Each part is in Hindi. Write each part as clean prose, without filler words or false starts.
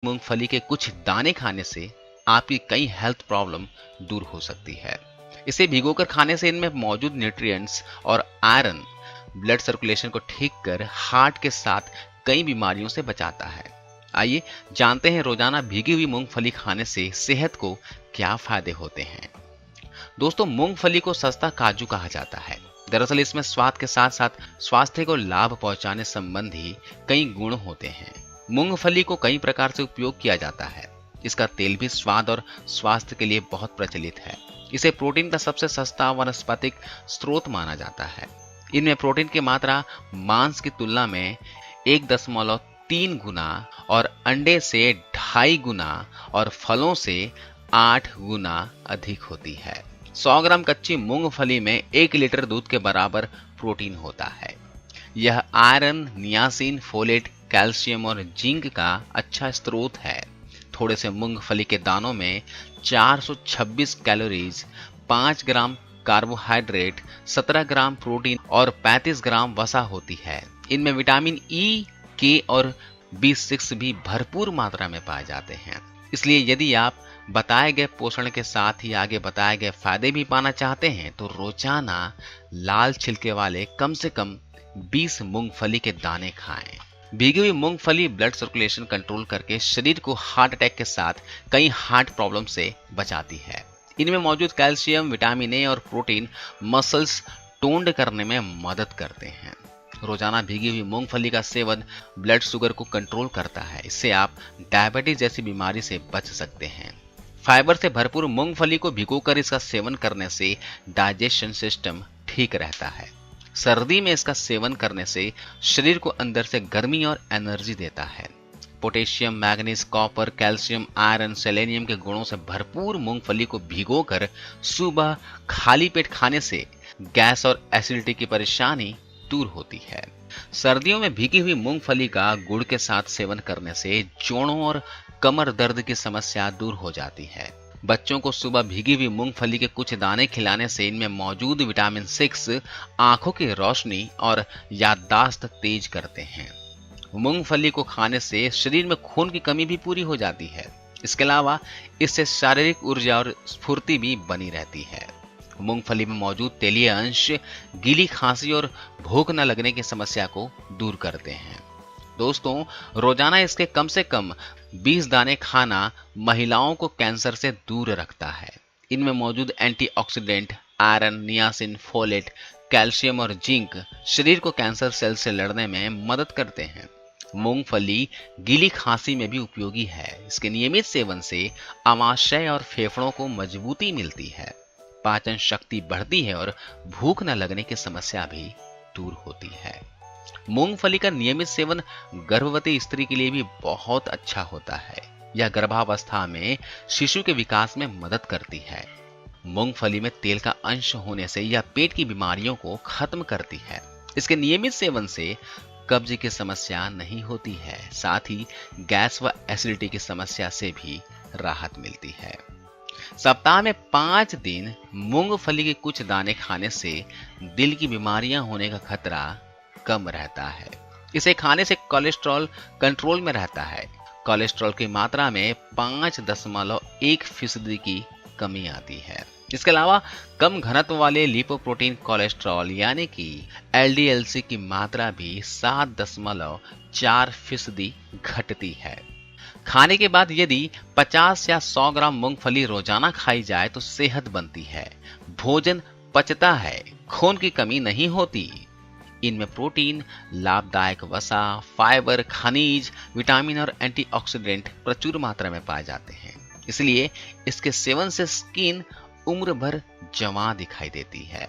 मूंगफली के कुछ दाने खाने से आपकी कई हेल्थ प्रॉब्लम दूर हो सकती है। इसे भिगोकर खाने से इनमें मौजूद न्यूट्रिएंट्स और आयरन ब्लड सर्कुलेशन को ठीक कर हार्ट के साथ कई बीमारियों से बचाता है। आइए जानते हैं रोजाना भीगी हुई मूंगफली खाने से सेहत को क्या फायदे होते हैं। दोस्तों, मूंगफली को सस्ता काजू कहा जाता है। दरअसल इसमें स्वाद के साथ साथ स्वास्थ्य को लाभ पहुंचाने संबंधी कई गुण होते हैं। मूंगफली को कई प्रकार से उपयोग किया जाता है। इसका तेल भी स्वाद और स्वास्थ्य के लिए बहुत प्रचलित है। इसे प्रोटीन का सबसे सस्ता वनस्पतिक स्रोत माना जाता है। इनमें प्रोटीन की मात्रा मांस की तुलना में 1.3 गुना और अंडे से 2.5 गुना और फलों से 8 गुना अधिक होती है। 100 ग्राम कच्ची मूंगफली में 1 लीटर दूध के बराबर प्रोटीन होता है। यह आयरन, नियासिन, फोलेट, कैल्शियम और जिंक का अच्छा स्रोत है। थोड़े से मूंगफली के दानों में 426 कैलोरीज, 5 ग्राम कार्बोहाइड्रेट, 17 ग्राम प्रोटीन और 35 ग्राम वसा होती है। इनमें विटामिन ई, के और B6 भी भरपूर मात्रा में पाए जाते हैं। इसलिए यदि आप बताए गए पोषण के साथ ही आगे बताए गए फायदे भी पाना चाहते हैं तो रोजाना लाल छिलके वाले कम से कम 20 मूंगफली के दाने खाएं। भीगी हुई मूंगफली ब्लड सर्कुलेशन कंट्रोल करके शरीर को हार्ट अटैक के साथ कई हार्ट प्रॉब्लम से बचाती है। इनमें मौजूद कैल्शियम, विटामिन ए और प्रोटीन मसल्स टोन्ड करने में मदद करते हैं। रोजाना भीगी हुई मूंगफली का सेवन ब्लड शुगर को कंट्रोल करता है। इससे आप डायबिटीज जैसी बीमारी से बच सकते हैं। फाइबर से भरपूर मूंगफली को भिगोकर इसका सेवन करने से डाइजेशन सिस्टम ठीक रहता है। सर्दी में इसका सेवन करने से शरीर को अंदर से गर्मी और एनर्जी देता है। Potassium, manganese, copper, calcium, iron, selenium के गुणों से भरपूर मूंगफली को भिगोकर सुबह खाली पेट खाने से गैस और एसिडिटी की परेशानी दूर होती है। सर्दियों में भीगी हुई मूंगफली का गुड़ के साथ सेवन करने से जोड़ों और कमर दर्द की समस्या दूर हो जाती है। बच्चों को सुबह भीगी हुई मूंगफली के कुछ दाने खिलाने से इनमें मौजूद विटामिन 6 आंखों की रोशनी और याददाश्त तेज करते हैं। मूंगफली को खाने से शरीर में खून की कमी भी पूरी हो जाती है। इसके अलावा इससे शारीरिक ऊर्जा और स्फूर्ति भी बनी रहती है। मूंगफली में मौजूद तेलीय अंश गीली खांसी और भूख न लगने की समस्या को दूर करते हैं। दोस्तों, रोजाना इसके कम से कम 20 दाने खाना महिलाओं को कैंसर से दूर रखता है। इनमें मौजूद antioxidant, iron, niacin, folate, calcium और जिंक शरीर को कैंसर सेल से लड़ने में मदद करते हैं। मूंगफली गीली खांसी में भी उपयोगी है। इसके नियमित सेवन से आमाशय और फेफड़ों को मजबूती मिलती है, पाचन शक्ति बढ़ती है और भूख न लगने की समस्या भी दूर होती है। मूंगफली का नियमित सेवन गर्भवती स्त्री के लिए भी बहुत अच्छा होता है। यह गर्भावस्था में शिशु के विकास में मदद करती है। मूंगफली में तेल का अंश होने से यह पेट की बीमारियों को खत्म करती है। इसके नियमित सेवन से कब्ज की समस्या नहीं होती है। साथ ही गैस व एसिडिटी की समस्या से भी राहत मिलती है। सप्ताह में 5 दिन मूंगफली के कुछ दाने खाने से दिल की बीमारियां होने का खतरा कम रहता है। इसे खाने से कोलेस्ट्रॉल कंट्रोल में रहता है। कोलेस्ट्रॉल की मात्रा में 5.1% की कमी आती है। इसके अलावा कम घनत्व वाले लिपोप्रोटीन कोलेस्ट्रॉल यानी कि LDLC की मात्रा भी 7.4% घटती है। खाने के बाद यदि 50 या 100 ग्राम मूंगफली रोजाना खाई जाए तो सेहत बनती है, भोजन पचता है, खून की कमी नहीं होती। इनमें प्रोटीन, लाभदायक वसा, फाइबर, खनिज, विटामिन और एंटीऑक्सीडेंट प्रचुर मात्रा में पाए जाते हैं। इसलिए इसके सेवन से स्किन उम्र भर जवां दिखाई देती है।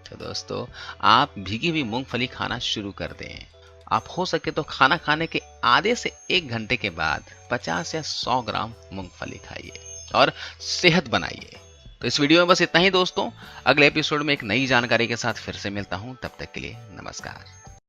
तो दोस्तों, आप भीगी हुई मूंगफली खाना शुरू कर दें। आप हो सके तो खाना खाने के आधे से 1 घंटे के बाद 50 या 100 ग्राम मूंगफली खाइए और सेहत बनाइए। तो इस वीडियो में बस इतना ही दोस्तों। अगले एपिसोड में एक नई जानकारी के साथ फिर से मिलता हूं। तब तक के लिए नमस्कार।